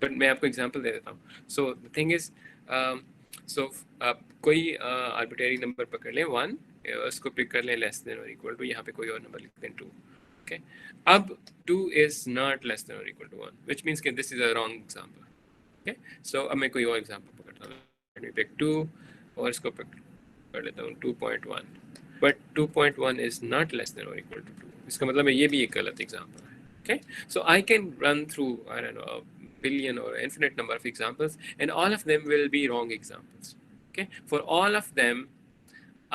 But मैं आपको example दे देता हूँ. सो द थिंग इज, सो आप कोई आर्बिट्रेरी नंबर पकड़ लें 1, उसको पिक कर लें लेस देन और इक्वल टू, यहाँ पे कोई और नंबर लिख दें 2. ओके, अब 2 इज नॉट लेस देन और इक्वल टू 1, विच मीन्स कि this is a wrong example. Okay, so अब मैं कोई और एग्जांपल पकड़ता हूँ. लेट मी पिक 2 और इसको पिक कर लेता हूँ 2.1, but 2.1 is not less than और इक्वल टू 2. इसका मतलब है ये भी एक गलत एग्जांपल है. Okay, so I can run through, I don't know, a billion or infinite number of examples, and all of them will be wrong examples. Okay, for all of them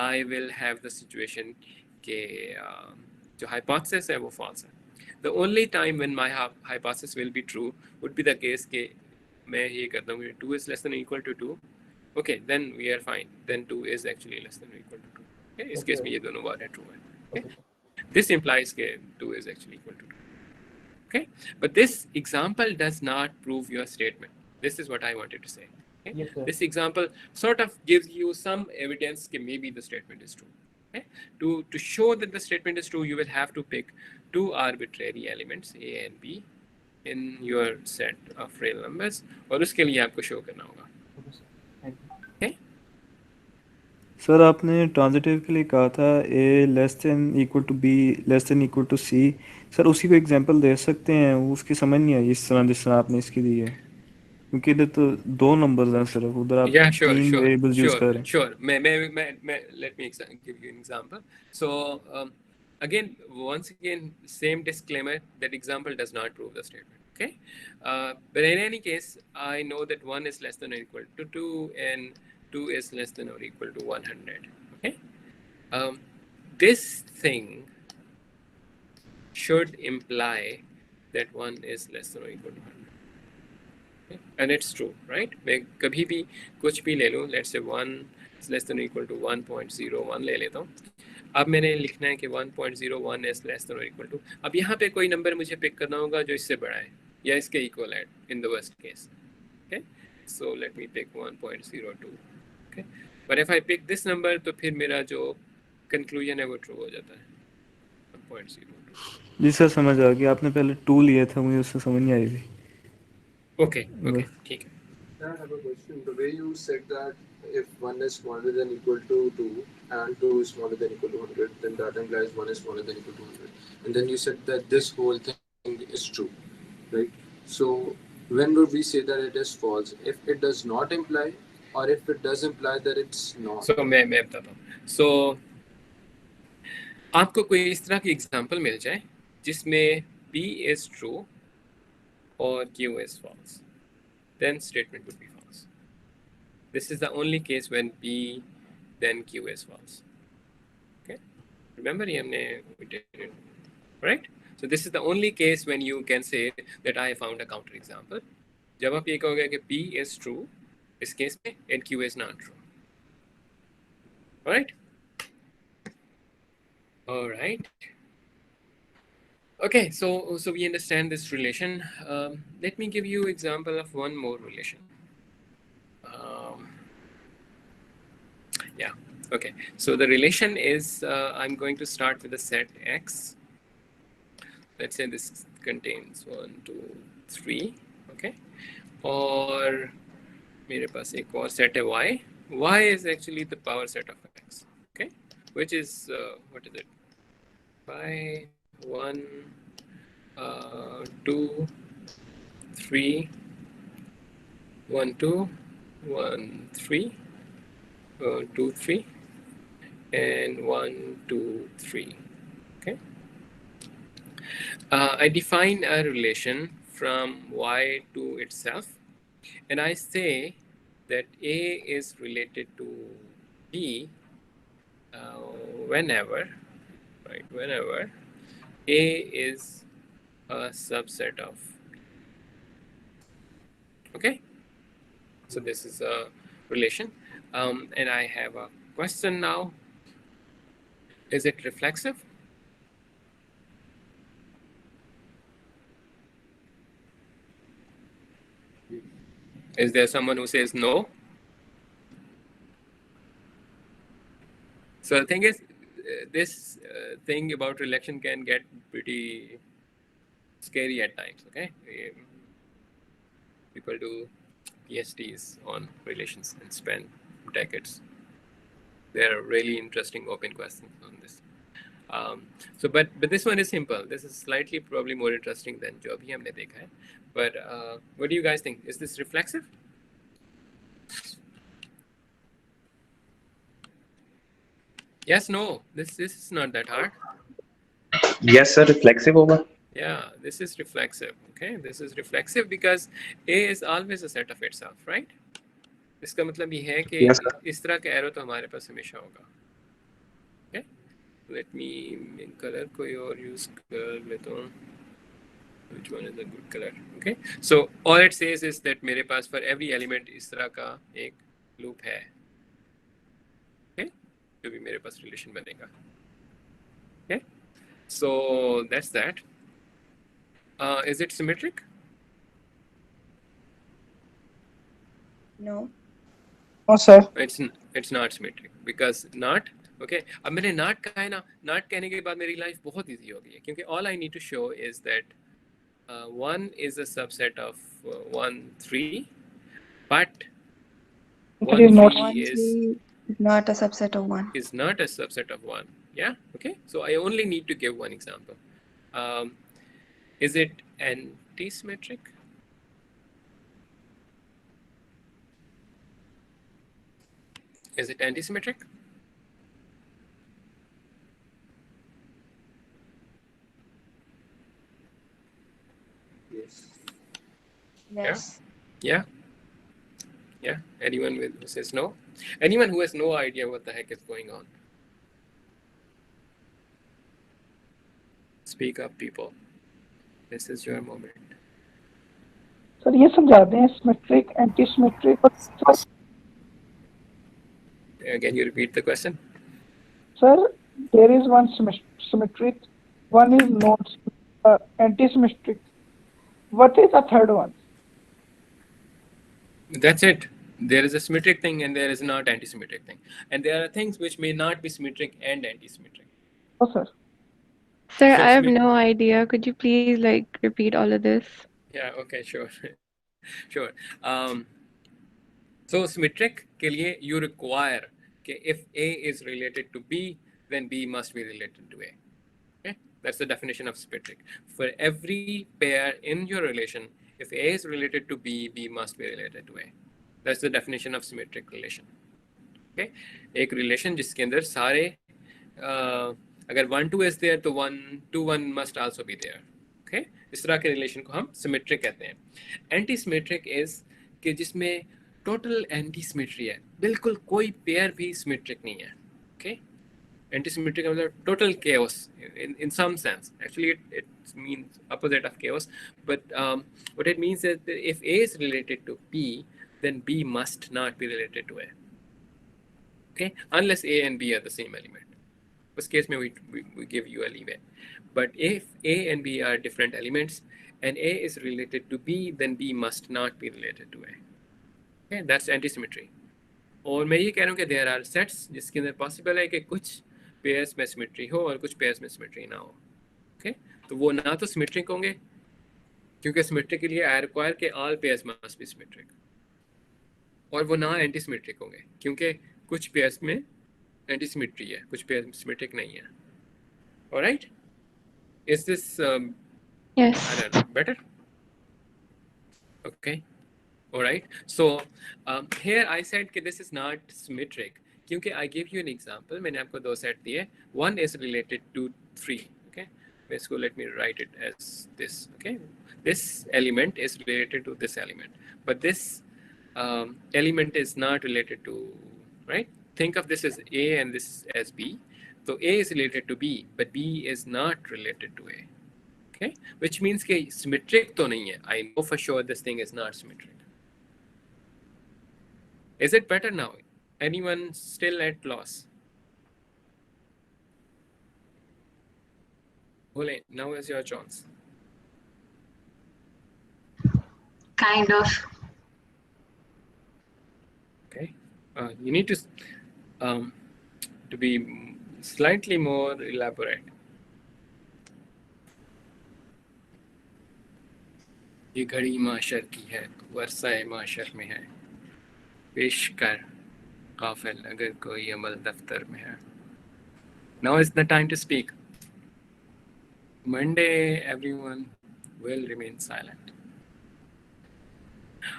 I will have the situation कि जो hypothesis है वो false है. The only time when my hypothesis will be true would be the case कि मैं ये करता हूँ 2 is less than or equal to 2. Okay, then we are fine. Then 2 is actually less than or equal to 2. Okay, इस case में ये दोनों बातें true है. Okay, this implies कि 2 is actually equal to 2. Okay, but this example does not prove your statement. This is what I wanted to say. Okay? Yes, sir. This example sort of gives you some evidence that maybe the statement is true. Okay? To show that the statement is true, you will have to pick two arbitrary elements A and B in your set of real numbers, और उसके लिए आपको show करना होगा. Okay, sir. Thank you. Okay? Sir आपने transitive के लिए कहा था A less than equal to B less than equal to C. Sir उसी को एग्जांपल दे सकते हैं? उसकी समझ नहीं आई इस तरह जिस तरह आपने इसकी दी है, क्योंकि इधर तो दो नंबर्स हैं सिर्फ, उधर आप Yeah, sure, तीन sure, वेरिएबल्स यूज sure, कर रहे हैं. sure. Let me give you an example. So again, once again, same disclaimer that example does not prove the statement. Okay, but in any case, I know that 1 is less than or equal to 2, and 2 is less than or equal to 100. Okay, this thing should imply that 1 is less than or equal to 100. And it's true, right? मैं कभी भी कुछ भी ले लूँ, let's say 1 is less than or equal to 1.01 ले लेता हूँ. अब मैंने लिखना है कि 1.01 is less than or equal to, अब यहाँ पे कोई नंबर मुझे पिक करना होगा जो इससे बड़ा है या इसके इक्वल है in the worst case. Okay, so let me pick 1.02. Okay, but if I pick this number तो फिर मेरा जो conclusion है वो true हो जाता है 1.02. जी सर समझ आ गया, आपने पहले 2 लिया था, मुझे उससे समझ नहीं आई थी. Okay, okay, ठीक है. I have a question. The way you said that if 1 is smaller than equal to 2 and 2 is smaller than equal to 100, then that implies 1 is smaller than equal to 100. And then you said that this whole thing is true, right? So when would we say that it is false? If it does not imply, or if it does imply that it's not? So मैं बताता हूँ. So आपको कोई इस तरह की example मिल जाए जिसमें P is true or Q is false, then statement would be false. This is the only case when P then Q is false. Okay, remember we did it, right? So this is the only case when you can say that I found a counter example. जब आप ये कहोगे कि P is true इस case में and Q is not true. All right? All right. Okay, so we understand this relation. Let me give you example of one more relation. Yeah, okay. So the relation is, I'm going to start with a set X. Let's say this contains 1, 2, 3, okay? Or मेरे पास एक और set है Y. Y is actually the power set of X, okay? Which is, what is it? Y, 1, 2, 3, 1, 2, 1, 3, 2, 3, and 1, 2, 3. Okay. I define a relation from Y to itself, and I say that A is related to B whenever A is a subset of. Okay. So this is a relation, and I have a question now. Is it reflexive? Is there someone who says no? So the thing is, this thing about relation can get pretty scary at times, okay? people do PhDs on relations and spend decades. There are really interesting open questions on this. So, but this one is simple. This is slightly probably more interesting than जो अभी हमने देखा है. But what do you guys think? Is this reflexive? Yes, no. This is not that hard. Yes, sir. Reflexive होगा. Yeah, this is reflexive. Okay, this is reflexive because A is always a set of itself, right? इसका मतलब ये है कि Yes, sir. इस तरह का arrow तो हमारे पास हमेशा होगा. Okay, let me color कोई और use कर लेता हूँ. Which one is a good color? Okay, so all it says is that मेरे पास for every element इस तरह का एक loop है. Okay, जो भी मेरे पास relation बनेगा. Okay, so that's that. Is it symmetric? No. No, sir. It's not symmetric because not. Okay, अब मैंने not कहा है ना, not कहने के बाद मेरी life बहुत easy हो गई है क्योंकि all I need to show is that 1 is a subset of 1 3, but 1 is not- 3 1, is 3 is not a subset of 1. not a subset of 1. Yeah. Okay. So I only need to give one example. Is it anti-symmetric? Is it anti-symmetric? Yes. Yes. Yeah. Yeah. Anyone who says no? Anyone who has no idea what the heck is going on? Speak up, people. This is your moment. Sir ये समझा दें symmetric anti symmetric और Can you repeat the question? Sir there is one symmetric, one is not anti-symmetric. What is the third one? That's it. There is a symmetric thing and there is not anti-symmetric thing. And there are things which may not be symmetric and anti-symmetric. Oh, sir. Sir, So I have symmet- no idea. Could you please like repeat all of this? Yeah, okay, sure. Sure. So symmetric के लिए you require कि if A is related to B, then B must be related to A. Okay, that's the definition of symmetric. For every pair in your relation, if A is related to B, B must be related to A. That's the definition of symmetric relation. Okay, एक relation जिसके अंदर सारे अगर 1 2 is there तो 1 2 1 must also be there. Okay, इस तरह के relation को हम सिमेट्रिक कहते हैं. एंटी सिमेट्रिक इज कि जिसमें टोटल एंटी सिमेट्री है, बिल्कुल कोई पेयर भी सिमेट्रिक नहीं है. ओके, एंटी सिमेट्रिक का मतलब total chaos in some sense. Actually it means opposite of chaos, but what it means is that if A is related to B, then B must not be related to A. Okay, unless A and B are the same element. उस case में we give you a leeway. But if A and B are different elements and A is related to B, then B must not be related to A. Okay, that's anti-symmetry. और मैं ये कह रहा हूँ कि there are sets जिसके अंदर possible है कि कुछ pairs में symmetry हो और कुछ pairs में symmetry ना हो. Okay, तो वो ना तो symmetric होंगे क्योंकि symmetry के लिए I require कि all pairs must be symmetric. और वो ना anti-symmetric होंगे क्योंकि कुछ pairs में anti-symmetry है, कुछ pairs में symmetric नहीं है. All right? Is this Yes. I don't know, better? Okay. All right. So here I said that this is not symmetric क्योंकि I give you an example. मैंने आपको दो सेट दिए. One is related to 3. Okay. So let me write it as this. Okay. This element is related to this element, but this element is not related to, right? Think of this as A and this as B. So A is related to B, but B is not related to A. Okay, which means कि symmetric तो नहीं है. I know for sure this thing is not symmetric. Is it better now? Anyone still at loss? Ole, now is your chance. Kind of. Okay, you need to be slightly more elaborate. ये घड़ी माशर की है, वर्षाए माशर में है, पेश कर काफिल अगर कोई अमल दफ्तर में है. Now is the time to speak. Monday, everyone will remain silent.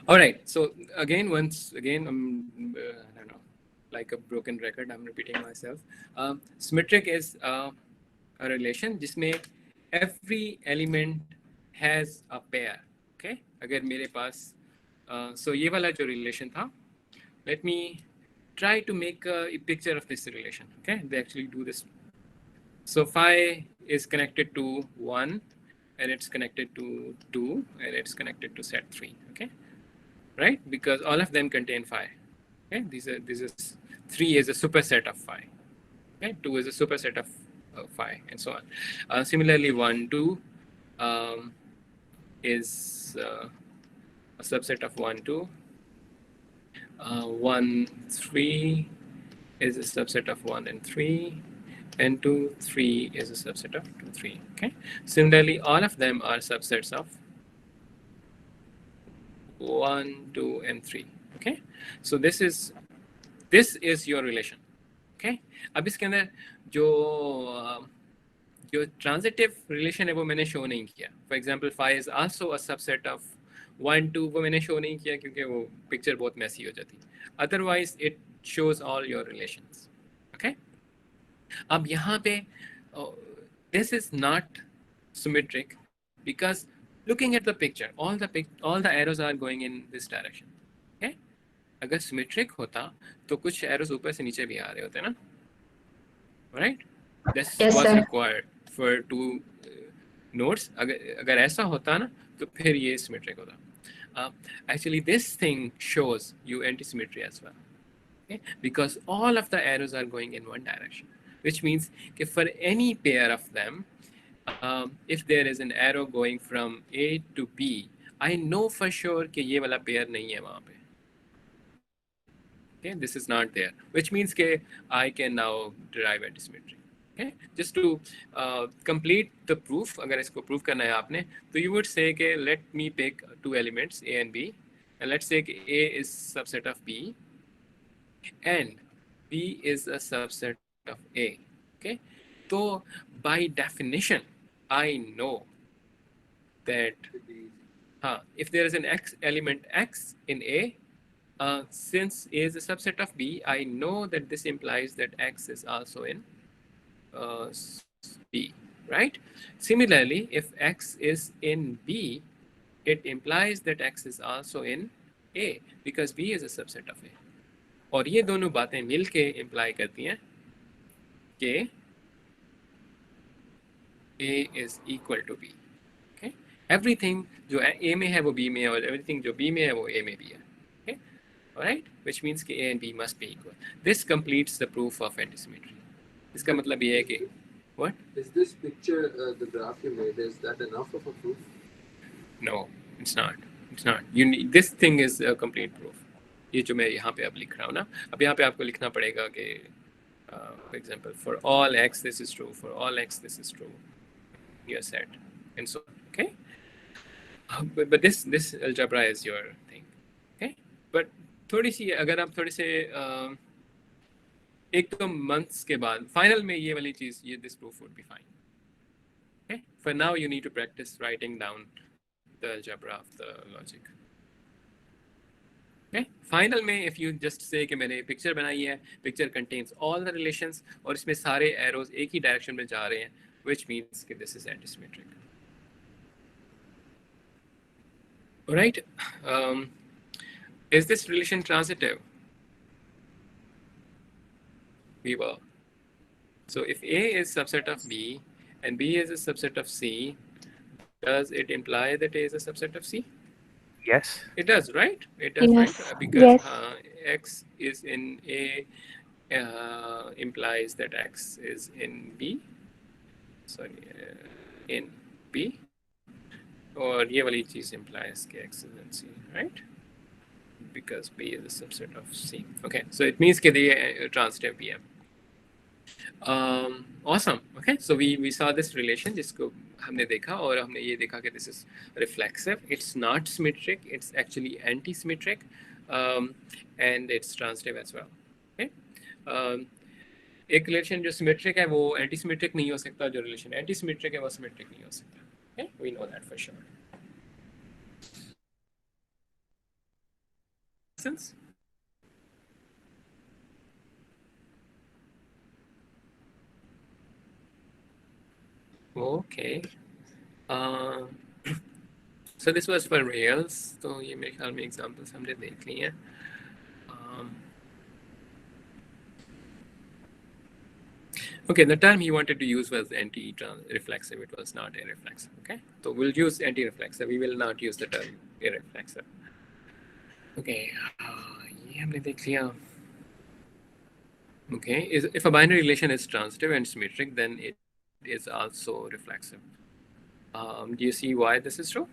All right. So again, once again, I don't know, like a broken record, I'm repeating myself. Symmetric is a relation जिसमें every element has a pair. Okay. अगर मेरे पास so ये वाला जो relation था, let me try to make a picture of this relation. Okay. They actually do this. So phi is connected to 1, and it's connected to 2, and it's connected to set 3. Okay. Right? Because all of them contain phi. Okay, this is 3 is a superset of phi. Okay, 2 is a superset of phi, and so on. Similarly, 1, 2 is a subset of 1, 2. 1, 3 is a subset of 1 and 3, and 2, 3 is a subset of 2, 3. Okay. Similarly, all of them are subsets of 1, 2, and 3. Okay. So this is your relation. Okay. अब इसके अंदर जो transitive relation है वो मैंने show नहीं किया. For example, phi is also a subset of 1, 2 वो मैंने show नहीं किया क्योंकि वो picture बहुत messy हो जाती. Otherwise, it shows all your relations. Okay. अब यहाँ पे this is not symmetric because looking at the picture, all the arrows are going in this direction. Okay? अगर symmetric होता तो कुछ arrows ऊपर से नीचे भी आ रहे होते ना, right? This Yes, was sir. required for 2 nodes. अगर ऐसा होता ना तो फिर ये symmetric होता. Actually, this thing shows you antisymmetry as well. Okay? Because all of the arrows are going in one direction, which means that for any pair of them, if there is an arrow going from A to B, I know for sure कि ये वाला pair नहीं है वहाँ पे. Okay, this is not there, which means that I can now derive antisymmetry. Okay, just to complete the proof, अगर इसको prove करना है आपने, तो you would say कि let me pick 2 elements A and B, and let's say कि A is subset of B, and B is a subset of A. Okay, so by definition, I know that if there is an X element X in A, since A is a subset of B, I know that this implies that X is also in B, right? Similarly, if X is in B, it implies that X is also in A because B is a subset of A. और ये दोनों बातें मिलके imply करती हैं कि A is equal to B. Okay? Everything जो A में है वो B में है और everything जो B में है वो A में भी है. Okay? All right? Which means कि A and B must be equal. This completes the proof of antisymmetry. इसका मतलब ये है कि what? Is this picture, the graph you made, is that enough of a proof? No, it's not. It's not. You need, this thing is a complete proof. ये जो मैं यहाँ पे अब लिख रहा हूँ ना, अब यहाँ पे आपको लिखना पड़ेगा कि for example, for all x this is true, for all x this is true, your set, and so on. Okay. But this algebra is your thing. Okay. But थोड़ी सी अगर आप थोड़े से एक तो months के बाद final में ये वाली चीज ये this proof would be fine. Okay. For now you need to practice writing down the algebra of the logic. Okay. Final में if you just say कि मैंने picture बनाई है, picture contains all the relations और इसमें सारे arrows एक ही direction में जा रहे हैं, which means कि this is antisymmetric. All right. Is this relation transitive? We will. So if A is subset of B and B is a subset of C, does it imply that A is a subset of C? Yes. It does, right? It does, Yes. right? Because Yes. X is in A implies that X is in B. Sorry, in B. Or ये वाली चीज implies that X is in C, right? Because B is a subset of C. Okay, so it means that they transitive BM. Awesome. Okay, so we saw this relation जिसको हमने देखा और हमने ये देखा कि this is reflexive, it's not symmetric, it's actually anti symmetric and it's transitive as well. Okay, एक relation जो सिमेट्रिक है वो एंटी सिमेट्रिक नहीं हो सकता, जो रिलेशन एंटी सिमेट्रिक है वो सिमेट्रिक नहीं हो सकता। Okay, we know that for sure. Sense? Okay. So this was for rails. तो ये मेरे ख्याल में examples हमने देख ली हैं. Okay, the term he wanted to use was anti-reflexive. It was not irreflexive. Okay, so we'll use anti-reflexive. We will not use the term irreflexive. Okay, ये हमने देख लिया. Okay, if a binary relation is transitive and symmetric, then it is also reflexive. Do you see why this is true?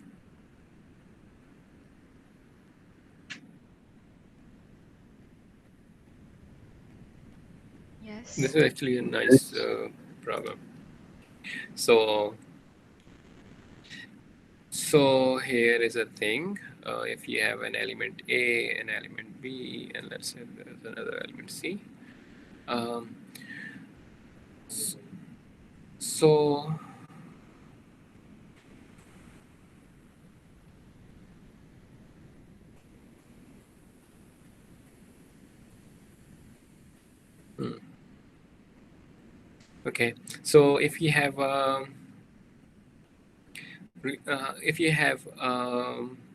Yes. This is actually a nice problem. So here is a thing. If you have an element A, an element B, and let's say there's another element C. So okay, so if you have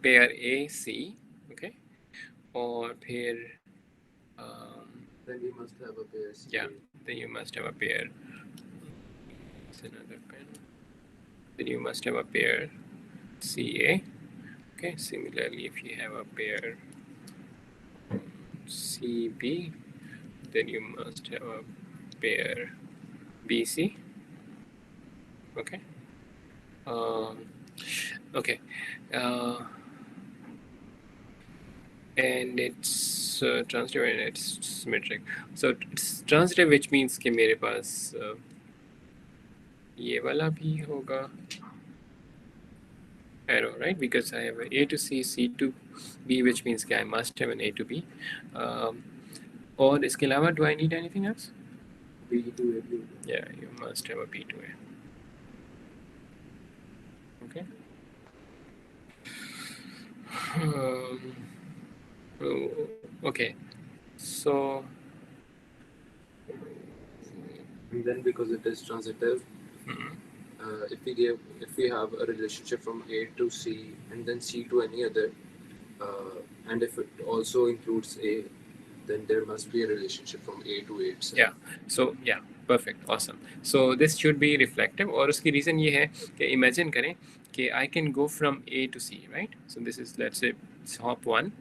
pair A C, okay, or pair then you must have a pair C. yeah, then you must have a pair. It's another pen. Then you must have a pair CA. Okay, similarly, if you have a pair CB, then you must have a pair BC. Okay. Okay. And it's transitive and it's symmetric. So it's transitive, which means कि मेरे पास ये वाला भी होगा arrow, right? Because I have a to C, C to B, which means I must have an A to B. और इसके अलावा, do I need anything else? B to A. Yeah, you must have a B to A. Okay. Okay. So. And then because it is transitive, if we have a relationship from A to C and then C to any other, and if it also includes A, then there must be a relationship from A to A itself. Yeah. So yeah, perfect, awesome. So this should be reflective. और उसकी reason ये है कि imagine करें कि I can go from A to C, right? So this is, let's say, hop 1.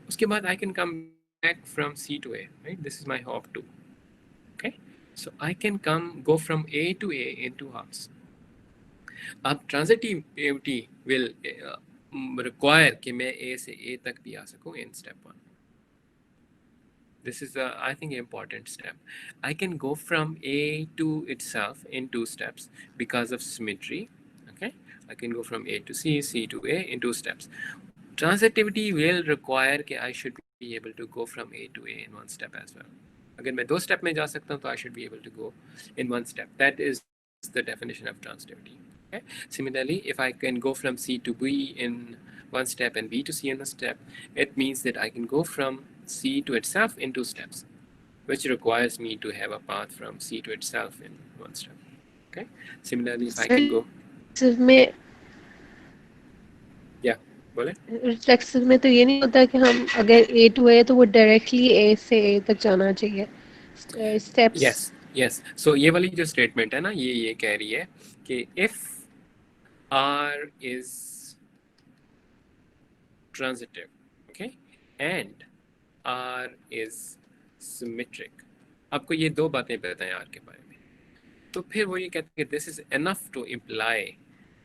उसके बाद I can come back from C to A, right? This is my hop 2. Okay. So I can go from A to A in 2 hops. अब transitivity will require कि मैं A से A तक भी आ सकूं in step 1. This is I think, important step. I can go from A to itself in 2 steps because of symmetry. Okay, I can go from A to C, C to A in 2 steps. Transitivity will require that I should be able to go from A to A in 1 step as well. अगर मैं 2 step में जा सकता हूँ, तो I should be able to go in 1 step. That is the definition of transitivity. Okay. Similarly, if I can go from C to B in 1 step and B to C in a step, it means that I can go from C to itself in 2 steps, which requires me to have a path from C to itself in 1 step. Okay. Similarly, if I can go, में yeah, बोले? Reflexive में तो ये नहीं होता कि हम अगर A to A तो वो डायरेक्टली A से A तक जाना चाहिए. Steps. Yes. So ये वाली जो statement है ना, ये कह रही है कि if R is transitive, okay, and R is symmetric. आपको ये 2 बातें पता हैं R के बारे में, तो फिर वो ये कहते हैं कि this is enough to imply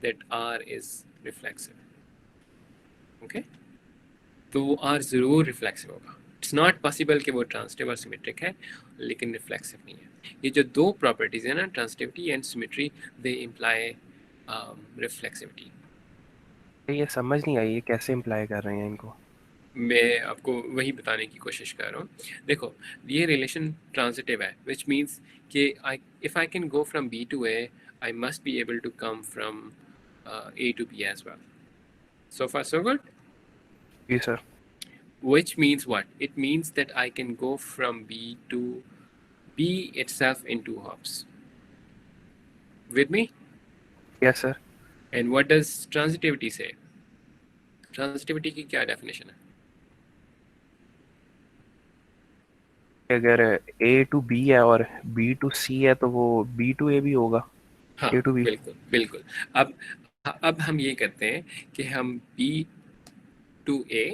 that R is reflexive. Okay, तो R ज़रूर reflexive होगा. It's not possible कि वो transitive और symmetric है लेकिन reflexive नहीं है. ये जो 2 properties हैं ना, transitivity and symmetry, they imply reflexivity. ये समझ नहीं आई, ये कैसे इम्प्लाई कर रहे हैं इनको? मैं आपको वही बताने की कोशिश कर रहा हूँ। देखो ये रिलेशन ट्रांजिटिव है, विच मीन्स कि if I can go from B to A, I must be able to come from A to B as well. So far so good? जी sir. Which means what? It means that I can go from B to B itself in 2 hops. With me? Yes sir. And what does transitivity say? Transitivity की क्या definition है? अगर A to B है और B to C है तो वो B to A भी होगा। हाँ A to B। बिल्कुल बिल्कुल। अब हम ये करते हैं कि हम B to A,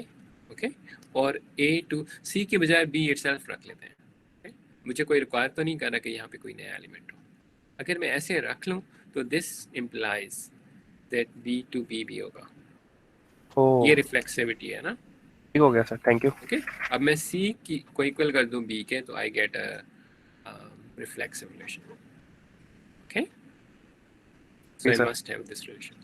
ओके, और A to C के बजाय B itself रख लेते हैं। okay? मुझे कोई रिक्वायर तो नहीं कर रहा कि यहाँ पे कोई नया एलिमेंट हो। अगर मैं ऐसे रख लूँ तो this implies that B to B भी होगा। ओह, ये रिफ्लेक्सिविटी है ना। ठीक हो गया सर, थैंक यू। ओके, अब मैं C की को इक्वल कर दूँ B के, तो I get a reflexive relation. Okay, so I sir. must have this relation.